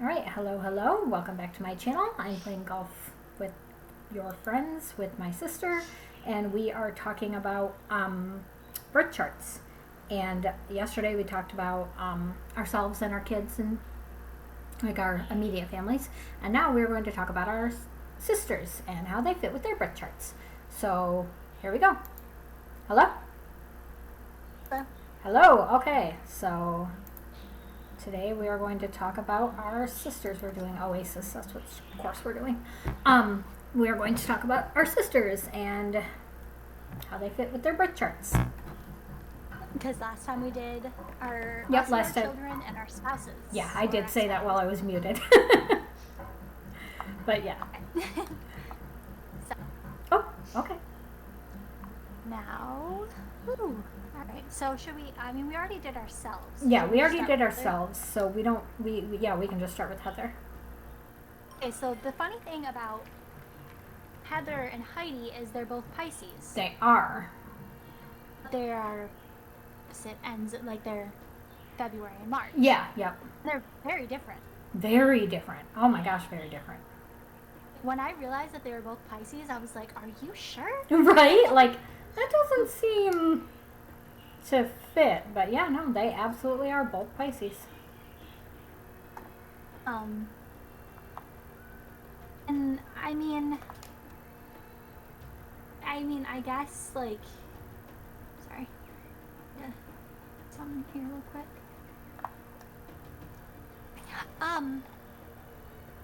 Alright, hello, welcome back to my channel. I'm playing golf with your friends, with my sister, and we are talking about birth charts. And yesterday we talked about ourselves and our kids and like our immediate families, and now we're going to talk about our sisters and how they fit with their birth charts. So here we go. Hello? Hello, okay, so today we are going to talk about our sisters. We're doing Oasis, that's what course we're doing. We are going to talk about our sisters and how they fit with their birth charts. Because last time we did our, last time. Children and our spouses. Yeah, I did say that while I was muted. But yeah. So, oh, okay. Now, alright, so should we, we already did ourselves. Yeah, we already did ourselves, so we can just start with Heather. Okay, so the funny thing about Heather and Heidi is they're both Pisces. They are. They are opposite ends, like they're February and March. Yeah, yep. They're very different. Very different. Oh my gosh, very different. When I realized that they were both Pisces, I was like, are you sure? Right? Like, that doesn't seem to fit. But yeah, no, they absolutely are both Pisces. And I guess, like, sorry. Yeah. Something here real quick.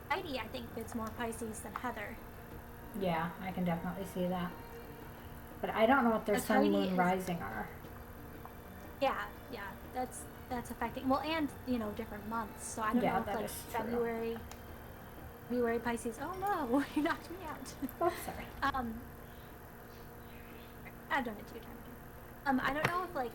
Heidi, I think, fits more Pisces than Heather. Yeah, I can definitely see that. But I don't know what their sun, moon, rising are. Yeah, that's affecting. Well, and, different months. So I don't know if, like, February Pisces. Oh no, you knocked me out. Oh, sorry. I've done it 2 times. I don't know if, like,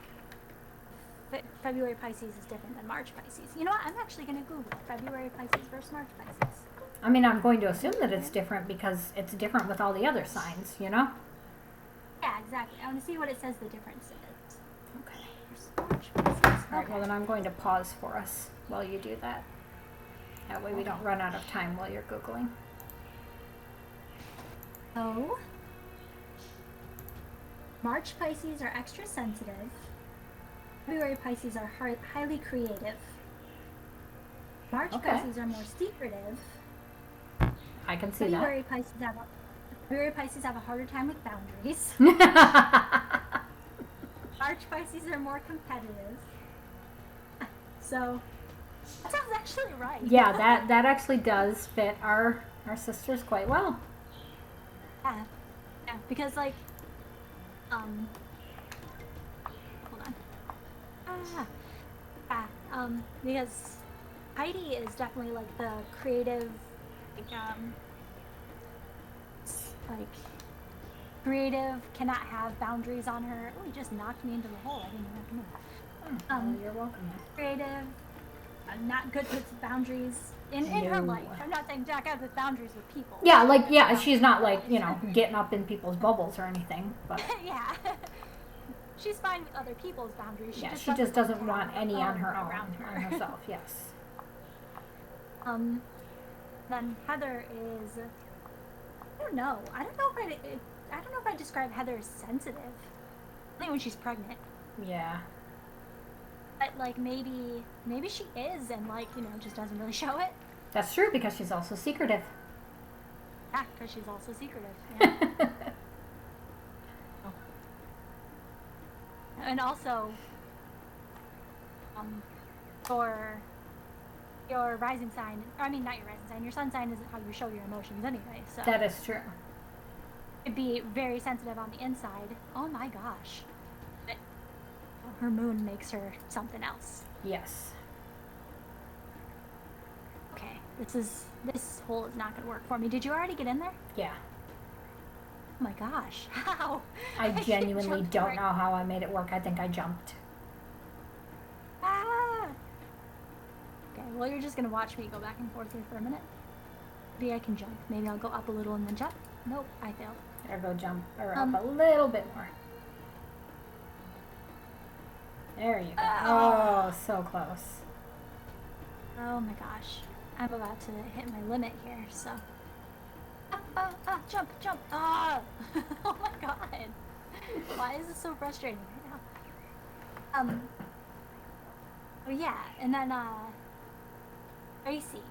February Pisces is different than March Pisces. You know what? I'm actually going to Google February Pisces versus March Pisces. I mean, I'm going to assume that it's different because it's different with all the other signs, you know? Yeah, exactly. I want to see what it says the difference is. Okay. March Pisces. All right, well, then I'm going to pause for us while you do that. That way we don't run out of time while you're Googling. So, March Pisces are extra sensitive. February Pisces are highly creative. March Pisces are more secretive. I can see February Pisces have a harder time with boundaries. that. March Pisces are more competitive. So, that sounds actually right. Yeah, that actually does fit our sisters quite well. Yeah, because, like, hold on. Because Heidi is definitely, like, the creative, creative, cannot have boundaries on her. Oh, you just knocked me into the hole. I didn't even have to move. Well, you're welcome. Creative, not good with boundaries in her life. I'm not saying not good with boundaries with people. Yeah, she's not, like, getting up in people's bubbles or anything, but... Yeah. She's fine with other people's boundaries. She just doesn't want any on her own, on herself, yes. Then Heather is, I don't know if I describe Heather as sensitive. Only when she's pregnant. Yeah. But, like, maybe she is and, like, just doesn't really show it. That's true, because she's also secretive. Yeah, because she's also secretive. Yeah. And also, for your rising sign, not your rising sign, your sun sign isn't how you show your emotions anyway, so. That is true. It'd be very sensitive on the inside. Oh my gosh. But her moon makes her something else. Yes. Okay, this hole is not going to work for me. Did you already get in there? Yeah. Oh my gosh, how? I genuinely don't know how I made it work. I think I jumped. Ah! Okay, well, you're just going to watch me go back and forth here for a minute. Maybe I can jump. Maybe I'll go up a little and then jump. Nope, I failed. There, go jump, or up a little bit more. There you go. Oh, so close. Oh my gosh. I'm about to hit my limit here, so. Jump. Ah! Oh my god. Why is this so frustrating right now? Oh yeah, and then, Tracy.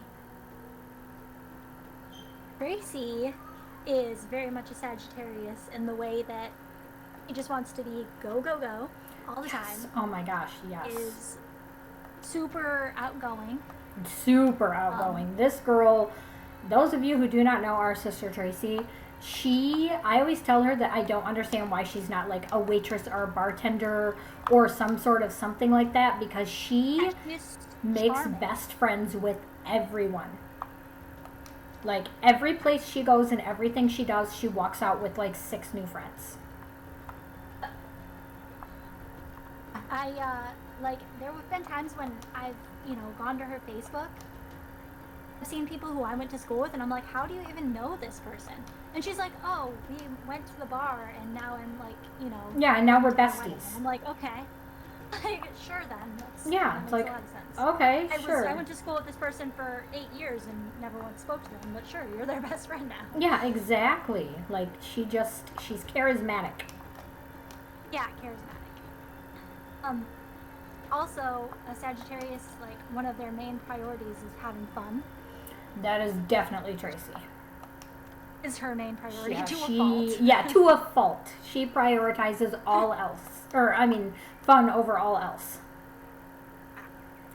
Tracy is very much a Sagittarius in the way that he just wants to be go all the time. Oh my gosh, yes. Is super outgoing. Super outgoing. This girl, those of you who do not know our sister Tracy, I always tell her that I don't understand why she's not like a waitress or a bartender or some sort of something like that, because she makes charming. best friends with everyone. Like every place she goes and everything she does, she walks out with like 6 new friends. Like there have been times when I've, gone to her Facebook. I've seen people who I went to school with, and I'm like, how do you even know this person? And she's like, oh, we went to the bar, and now I'm like, Yeah, and now we're besties. I'm like, okay. Like, sure then. Yeah, that it's makes like, a lot of sense. okay, sure. I went to school with this person for 8 years and never once spoke to them, but sure, you're their best friend now. Yeah, exactly. Like, she's charismatic. Yeah, charismatic. Also, a Sagittarius, like, one of their main priorities is having fun. That is definitely Tracy. Is her main priority Yeah, to a fault. Yeah, to a fault. She prioritizes all else. Fun over all else.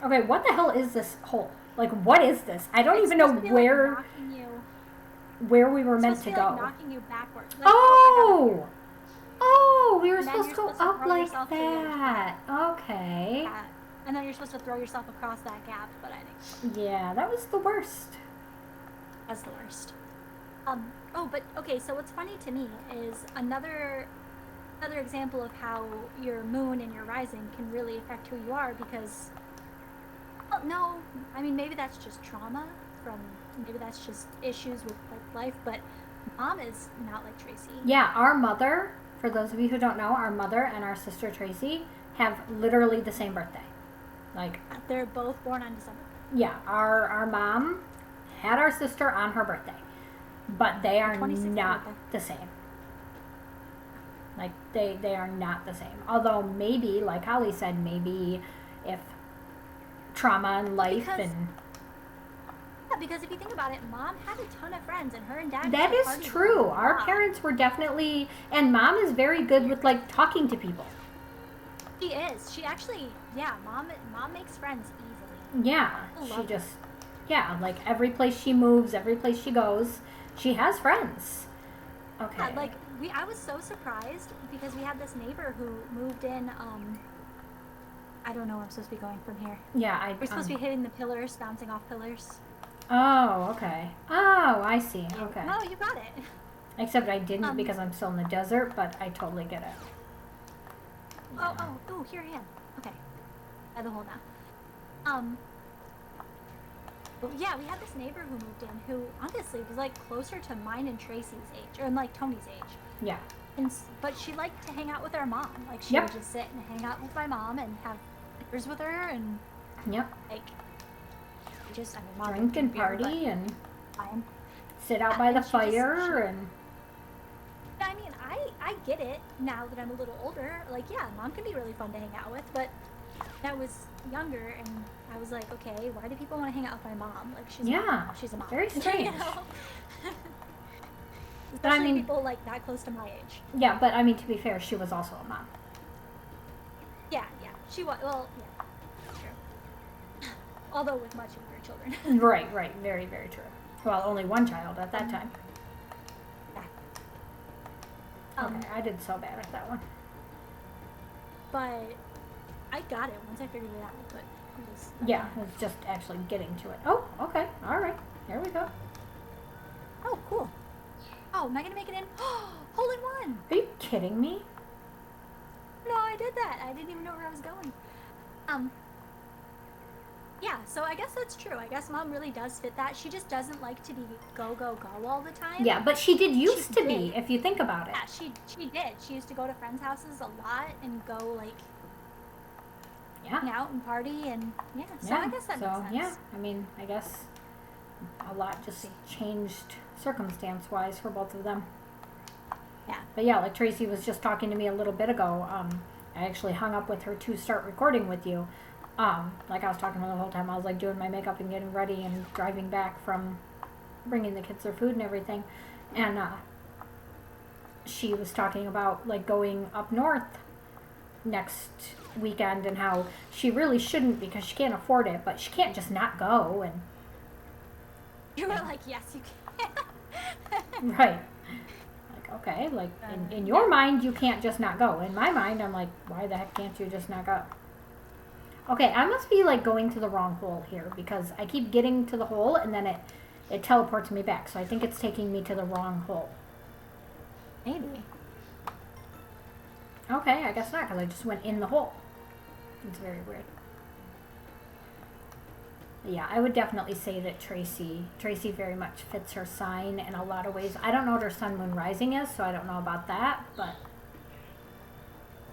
Okay, what the hell is this hole? Like, what is this? I don't even know where we were meant to go. Like knocking you backwards. Like, Oh, we were supposed to go up like that. Okay. Yeah. And then you're supposed to throw yourself across that gap, but I think. Yeah, that was the worst. That's the worst. So what's funny to me is another example of how your moon and your rising can really affect who you are, because maybe that's just trauma maybe that's just issues with like life, but Mom is not like Tracy. Yeah, our mother, for those of you who don't know, our mother and our sister Tracy have literally the same birthday. Like, they're both born on December. Yeah, our mom had our sister on her birthday, but they are not the same. Like, they are not the same. Although maybe, like Holly said, maybe if trauma and life because if you think about it, Mom had a ton of friends, and her and Dad. That is true. Our parents were definitely, and Mom is very good with like talking to people. She is. She actually, Mom makes friends easily. Yeah, like every place she moves, every place she goes, she has friends. Okay. Yeah, I was so surprised because we had this neighbor who moved in. I don't know where I'm supposed to be going from here. Yeah, we're supposed to be hitting the pillars, bouncing off pillars. Oh, okay. Oh, I see. Okay. Oh, you got it. Except I didn't because I'm still in the desert, but I totally get it. Yeah. Oh, here I am. Okay. By the hole now. But yeah, we had this neighbor who moved in who honestly was like closer to mine and Tracy's age, or like Tony's age. Yeah. But she liked to hang out with our mom. Like she would just sit and hang out with my mom and have beers with her and like Mom drink and party and sit out by the fire and. I mean, I get it now that I'm a little older. Like, yeah, Mom can be really fun to hang out with, but I was younger and I was like, okay, why do people want to hang out with my mom? Like, she's a mom. Very strange. Especially people like that close to my age. Yeah, but I mean, to be fair, she was also a mom. Yeah, she was. Well, yeah, true. Although with much younger children. Right, very, very true. Well, only one child at that time. Okay, I did so bad at that one. But I got it once I figured it out. But it's just actually getting to it. Oh, okay, all right, here we go. Oh, cool. Oh, am I gonna make it in? Hole in one! Are you kidding me? No, I did that. I didn't even know where I was going. Yeah, so I guess that's true. I guess Mom really does fit that. She just doesn't like to be go all the time. Yeah, but she did used to be, if you think about it. Yeah, she did. She used to go to friends' houses a lot and go, like, hang out and party and, so I guess that makes sense. Yeah, I mean, I guess a lot just changed circumstance-wise for both of them. Yeah. But yeah, like Tracy was just talking to me a little bit ago. I actually hung up with her to start recording with you. Like I was talking to her the whole time. I was like doing my makeup and getting ready and driving back from bringing the kids their food and everything. And she was talking about like going up north next weekend and how she really shouldn't because she can't afford it, but she can't just not go. And You were like, yes, you can. right. Okay, like in your mind you can't just not go. In my mind I'm like, why the heck can't you just not go? Okay, I must be like going to the wrong hole here because I keep getting to the hole and then it teleports me back. So I think it's taking me to the wrong hole. Maybe. Okay, I guess not because I just went in the hole. It's very weird. Yeah, I would definitely say that Tracy very much fits her sign in a lot of ways. I don't know what her sun, moon, rising is, so I don't know about that, but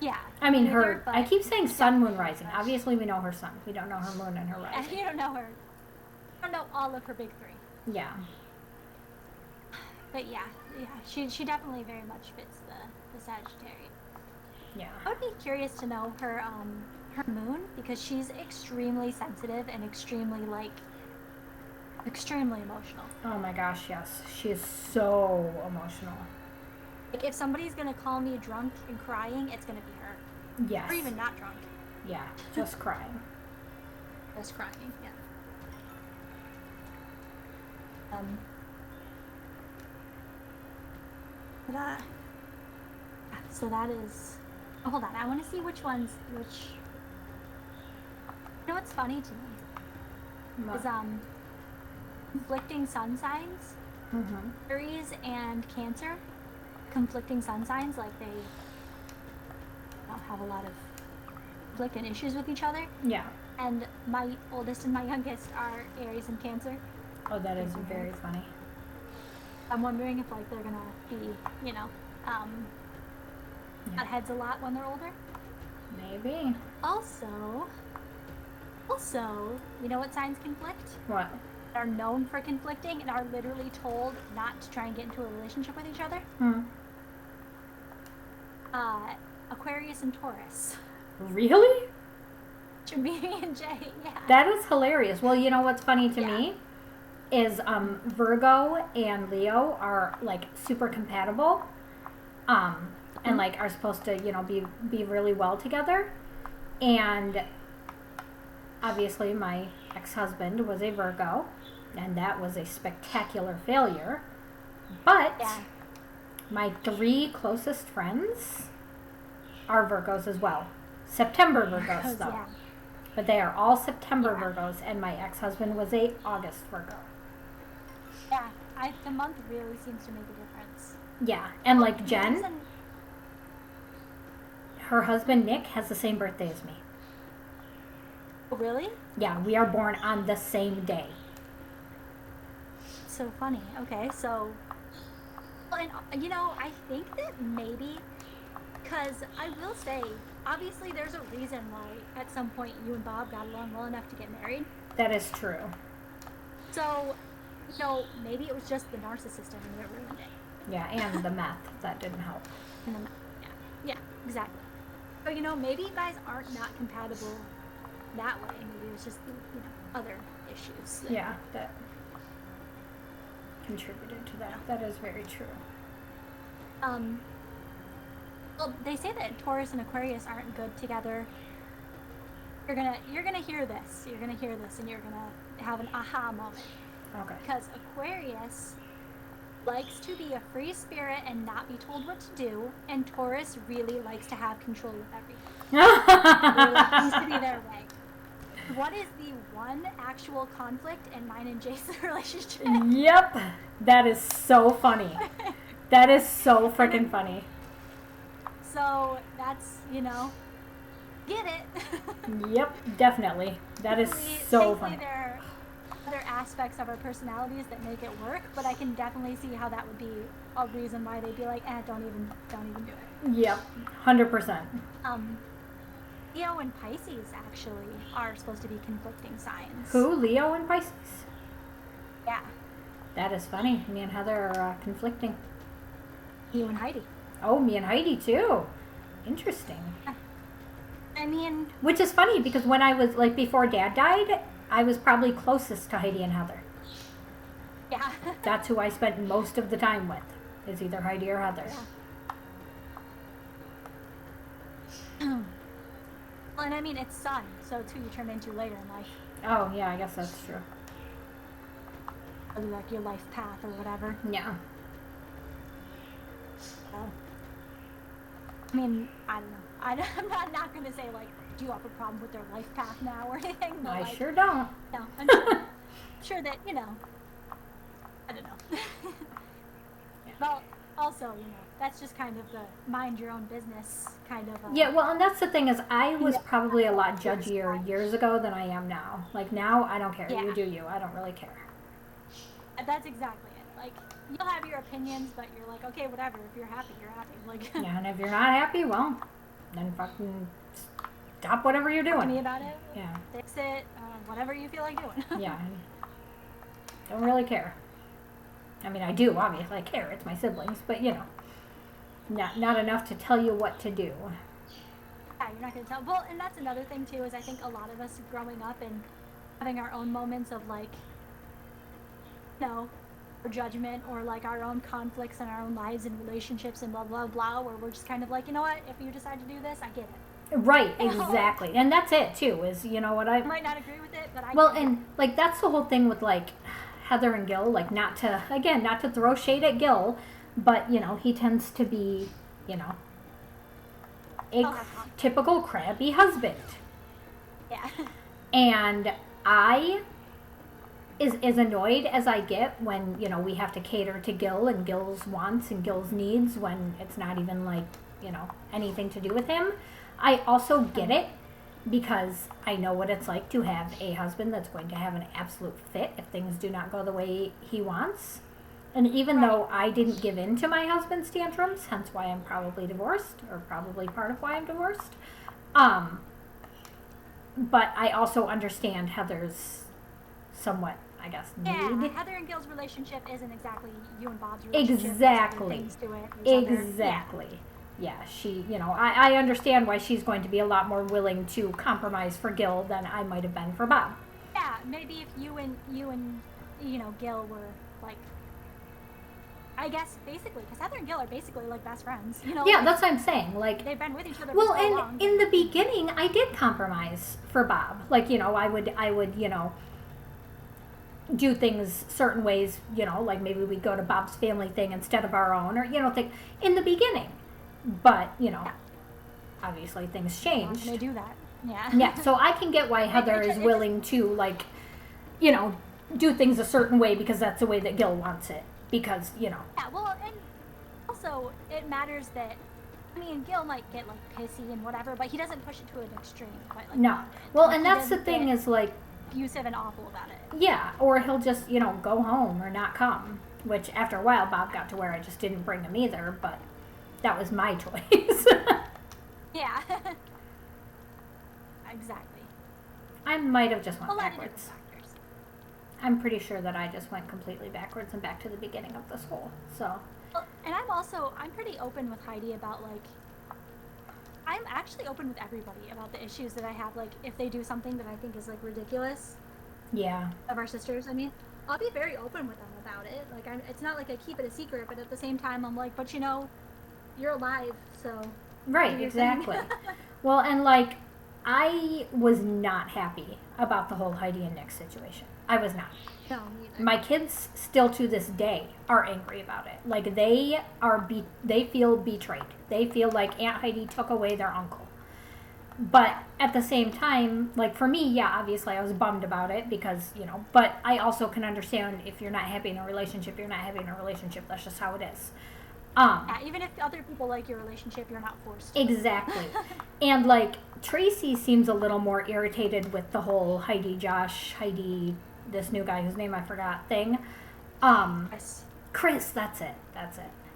yeah. I mean neither, her. I keep saying sun, moon, rising. Obviously, we know her sun. We don't know her moon and her And rising. you don't know her. You don't know all of her big three. Yeah. But yeah, she definitely very much fits the Sagittarius. Yeah. I would be curious to know her moon because she's extremely sensitive and extremely emotional. Oh my gosh, yes. She is so emotional. Like if somebody's gonna call me drunk and crying, it's gonna be her. Yes. Or even not drunk. Yeah, just crying. Just crying, yeah. So that is. Oh, hold on. I want to see which. You know what's funny to me What? is conflicting sun signs. Mm-hmm. Aries and Cancer, conflicting sun signs, like they have a lot of conflict and issues with each other. Yeah. And my oldest and my youngest are Aries and Cancer. Oh, that is very funny. I'm wondering if like they're gonna be, at heads a lot when they're older. Maybe. Also, you know what signs conflict? What? Are known for conflicting and are literally told not to try and get into a relationship with each other. Aquarius and Taurus. Really? Jimmy and Jay, yeah. That is hilarious. Well, you know what's funny to me is Virgo and Leo are like super compatible. And like are supposed to, be really well together. And obviously my ex-husband was a Virgo, and that was a spectacular failure. But my 3 closest friends are Virgos as well. September Virgos though. Yeah. But they are all September Virgos, and my ex-husband was a August Virgo. Yeah, the month really seems to make a difference. Yeah, and like Jen, her husband Nick has the same birthday as me. Oh, really? Yeah, we are born on the same day. So funny. Okay, so, and I think that maybe, because I will say, obviously there's a reason why at some point you and Bob got along well enough to get married. That is true. So, maybe it was just the narcissist in him that ruined it. Yeah, and the meth, that didn't help. And then, yeah, exactly. So, maybe you guys aren't not compatible that way. Maybe it was just other issues. Yeah, that contributed to that. That is very true. Well, they say that Taurus and Aquarius aren't good together. You're gonna hear this. You're gonna hear this, and you're gonna have an aha moment. Okay. Because Aquarius likes to be a free spirit and not be told what to do, and Taurus really likes to have control of everything. Really seems to be their way. What is the one actual conflict in mine and Jason's relationship? Yep. That is so funny. That is so freaking funny. So that's, get it. Yep, definitely. That is so funny. There are other aspects of our personalities that make it work, but I can definitely see how that would be a reason why they'd be like, don't even do it. Yep, 100%. Leo and Pisces actually are supposed to be conflicting signs. Who? Leo and Pisces? Yeah. That is funny. Me and Heather are conflicting. You and Heidi. Oh, me and Heidi too. Interesting. I mean, which is funny because when I was like before Dad died, I was probably closest to Heidi and Heather. yeah. That's who I spent most of the time with. Is either Heidi or Heather. Yeah. Well, and I mean, it's sun, so it's who you turn into later in life. Oh yeah, I guess that's true. Or like your life path or whatever. Yeah. So, I mean, I don't know. I'm not going to say, like, do you have a problem with their life path now or anything? But, I like, sure don't. No, I'm sure that, you know, I don't know. Well, also, you know, that's just kind of the mind your own business kind of. Yeah, well, and that's the thing is I was probably a lot judgier years ago than I am now. Like now, I don't care. Yeah. You do you. I don't really care. That's exactly it. Like, you'll have your opinions, but you're like, okay, whatever. If you're happy, you're happy. Like. Yeah, and if you're not happy, well, then fucking stop whatever you're doing. Talk to me about it. Yeah. Fix it. Whatever you feel like doing. Yeah. Don't really care. I mean, I do, obviously. I care. It's my siblings. But, you know, not enough to tell you what to do. Yeah, you're not going to tell. Well, and that's another thing, too, is I think a lot of us growing up and having our own moments of, like, you know, or judgment or, like, our own conflicts in our own lives and relationships and blah, blah, blah, where we're just kind of like, you know what? If you decide to do this, I get it. Right, exactly. And that's it, too, is, you know what I might not agree with it, but I Well, and, like, that's the whole thing with, like, Heather and Gil, like, not to throw shade at Gil, but, you know, he tends to be, you know, a typical crabby husband. Yeah. And I, as annoyed as I get when, you know, we have to cater to Gil and Gil's wants and Gil's needs when it's not even, like, you know, anything to do with him, I also get it. Because I know what it's like to have a husband that's going to have an absolute fit if things do not go the way he wants. And even though I didn't give in to my husband's tantrums, hence why I'm probably divorced, or probably part of why I'm divorced, but I also understand Heather's somewhat, I guess, need. Yeah, Heather and Gil's relationship isn't exactly you and Bob's relationship. Exactly. Things to it, Exactly. Yeah, she, you know, I understand why she's going to be a lot more willing to compromise for Gil than I might have been for Bob. Yeah, maybe if you and you know, Gil were, like, I guess, basically, because Heather and Gil are basically, like, best friends. You know, yeah, like, that's what I'm saying. Like, they've been with each other well, for so and long. in the beginning, I did compromise for Bob. Like, you know, I would, you know, do things certain ways, you know, like maybe we'd go to Bob's family thing instead of our own, or, you know, thing in the beginning. But, you know, obviously things changed. They do that. Yeah. Yeah, so I can get why Heather is willing to, like, you know, do things a certain way because that's the way that Gil wants it. Because, you know. Yeah, well, and also it matters that, I mean, Gil might get, like, pissy and whatever, but he doesn't push it to an extreme. Quite like No. Bob did. Well, Like, and he that's the doesn't thing get is, like, abusive and awful about it. yeah, or he'll just, you know, go home or not come. Which, after a while, Bob got to where I just didn't bring him either, but that was my choice. Yeah. Exactly. I might have just went A lot of different backwards. factors. I'm pretty sure that I just went completely backwards and back to the beginning of this whole, so. Well, and I'm pretty open with Heidi about, like, I'm actually open with everybody about the issues that I have. Like, if they do something that I think is, like, ridiculous. Yeah. Of our sisters, I mean, I'll be very open with them about it. Like, it's not like I keep it a secret, but at the same time, I'm like, but you know, you're alive, so. Right, exactly. Well, and, like, I was not happy about the whole Heidi and Nick situation. I was not. No, neither. My kids still to this day are angry about it. Like, they feel betrayed. They feel like Aunt Heidi took away their uncle. But at the same time, like, for me, yeah, obviously I was bummed about it because, you know, but I also can understand if you're not happy in a relationship, you're not happy in a relationship. That's just how it is. Yeah, even if other people like your relationship, you're not forced to. Exactly. And, like, Tracy seems a little more irritated with the whole Heidi, this new guy whose name I forgot thing. Chris, that's it.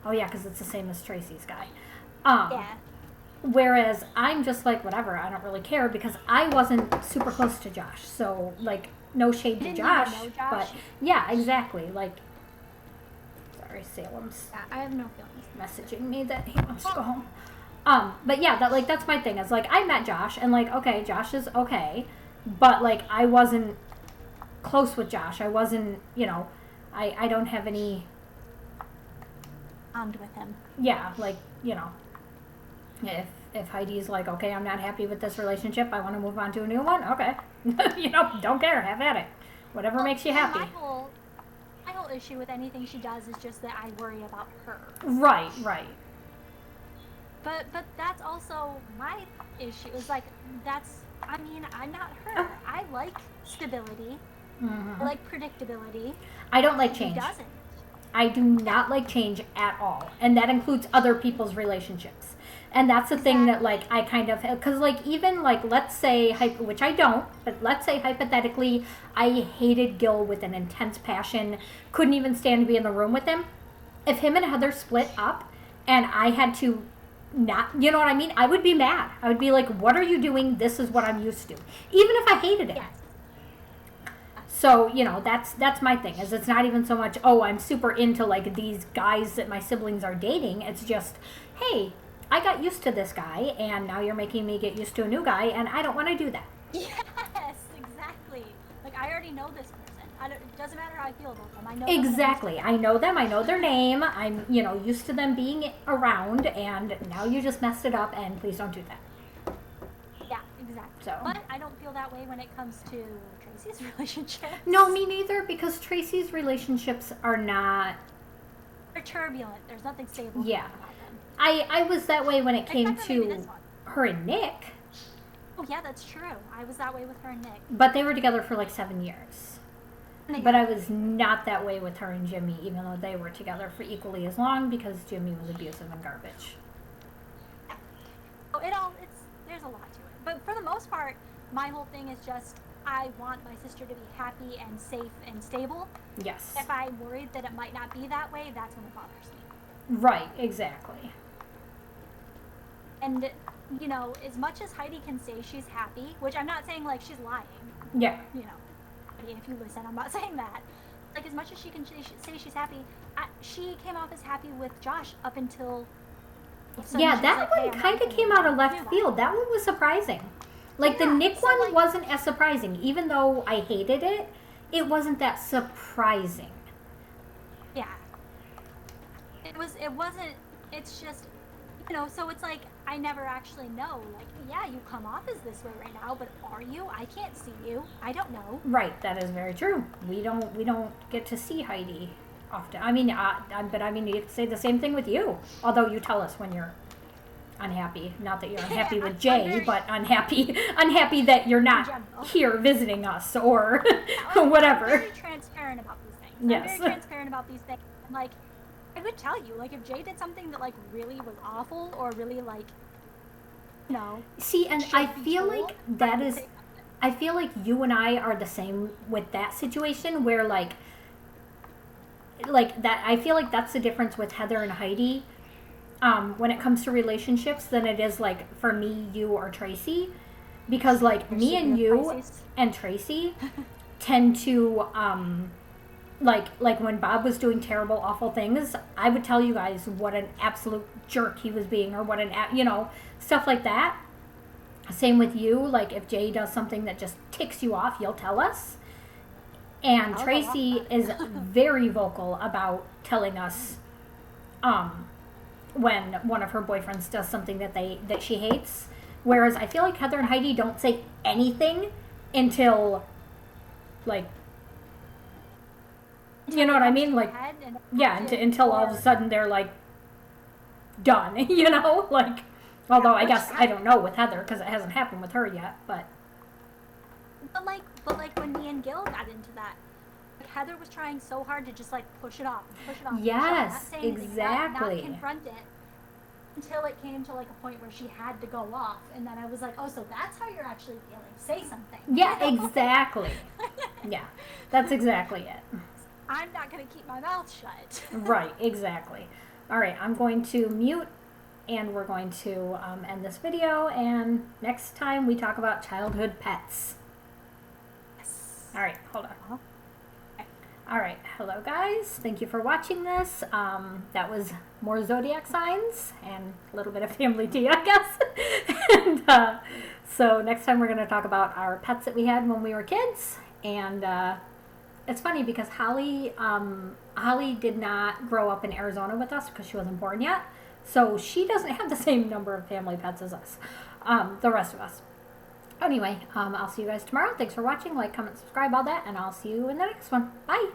Oh, yeah, because it's the same as Tracy's guy. Yeah. Whereas I'm just like, whatever, I don't really care because I wasn't super close to Josh. So, like, no shade to didn't Josh, even know Josh. but yeah, exactly. Like, sorry, Salem's Yeah, I have no feelings. messaging me that he wants to go home. But yeah, that's my thing. It's like, I met Josh, and like, okay, Josh is okay, but like, I wasn't close with Josh. I wasn't, I don't have any Bond with him. Yeah, like, if Heidi's like, okay, I'm not happy with this relationship, I want to move on to a new one, okay. Don't care, have at it. Whatever makes you happy. My whole issue with anything she does is just that I worry about her. Right. But that's also my issue. It's like, I'm not her. Oh. I like stability. Mm-hmm. I like predictability. I don't like change. He doesn't. I do not like change at all. And that includes other people's relationships. And that's the thing that, like, I kind of, because, like, even, like, let's say, which I don't, but let's say hypothetically, I hated Gil with an intense passion, couldn't even stand to be in the room with him. If him and Heather split up and I had to not, you know what I mean? I would be mad. I would be like, what are you doing? This is what I'm used to. Even if I hated it. Yes. So, that's my thing, is it's not even so much, oh, I'm super into, like, these guys that my siblings are dating. It's just, hey, I got used to this guy, and now you're making me get used to a new guy, and I don't want to do that. Yes, exactly. Like, I already know this person. It doesn't matter how I feel about them. I know Exactly. I know them. I know their name. I'm, used to them being around, and now you just messed it up, and please don't do that. Yeah, exactly. So. But I don't feel that way when it comes to Tracy's relationship. No, me neither, because Tracy's relationships are not... They're turbulent. There's nothing stable Yeah. about them. I was that way when it came Except for maybe to this one. her and Nick, Oh, yeah, that's true. I was that way with her and Nick. but they were together for like 7 years. But I was not that way with her and Jimmy, even though they were together for equally as long, because Jimmy was abusive and garbage. Oh, there's a lot to it. But for the most part, my whole thing is just, I want my sister to be happy and safe and stable. Yes. If I'm worried that it might not be that way, that's when it bothers me. Right, exactly. And, as much as Heidi can say she's happy, which I'm not saying like she's lying. Yeah. If you listen, I'm not saying that. Like, as much as she can say she's happy, she came off as happy with Josh up until... Yeah, that one kind of came out of left field. That one was surprising. Like, the Nick one wasn't as surprising. Even though I hated it, it wasn't that surprising. Yeah. It wasn't, it's just, so it's like, I never actually know. Like, yeah, you come off as this way right now, but are you? I can't see you. I don't know. Right, that is very true. We don't get to see Heidi often. I mean, you could say the same thing with you. Although you tell us when you're unhappy. Not that you're unhappy with Jay, but unhappy that you're not here visiting us or whatever. I'm very transparent about these things. Yes. I'm very transparent about these things. Like, I would tell you, like, if Jay did something that, like, really was awful or really, like, See, and I feel like I feel like you and I are the same with that situation where, like that, I feel like that's the difference with Heather and Heidi when it comes to relationships than it is, like, for me, you, or Tracy. Because, like, me and you and Tracy tend to... Like when Bob was doing terrible, awful things, I would tell you guys what an absolute jerk he was being, or what stuff like that. Same with you. Like, if Jay does something that just ticks you off, you'll tell us. And Tracy is very vocal about telling us when one of her boyfriends does something that she hates. Whereas I feel like Heather and Heidi don't say anything until, like, you know what I mean? Like, yeah, until all of a sudden they're, like, done, Like, although I guess, I don't know with Heather, because it hasn't happened with her yet, but... But like, when me and Gil got into that, like, Heather was trying so hard to just, like, push it off. Yes, not exactly. Not confront it, until it came to, like, a point where she had to go off, and then I was like, oh, so that's how you're actually feeling. Say something. Yeah, exactly. Yeah, that's exactly it. I'm not going to keep my mouth shut. Right, exactly. All right, I'm going to mute, and we're going to end this video, and next time we talk about childhood pets. Yes. All right, hold on. Uh-huh. All right, hello guys. Thank you for watching this. That was more zodiac signs and a little bit of family tea, I guess. And so next time we're going to talk about our pets that we had when we were kids. And it's funny because Holly did not grow up in Arizona with us because she wasn't born yet. So she doesn't have the same number of family pets as us, the rest of us. Anyway, I'll see you guys tomorrow. Thanks for watching. Like, comment, subscribe, all that, and I'll see you in the next one. Bye.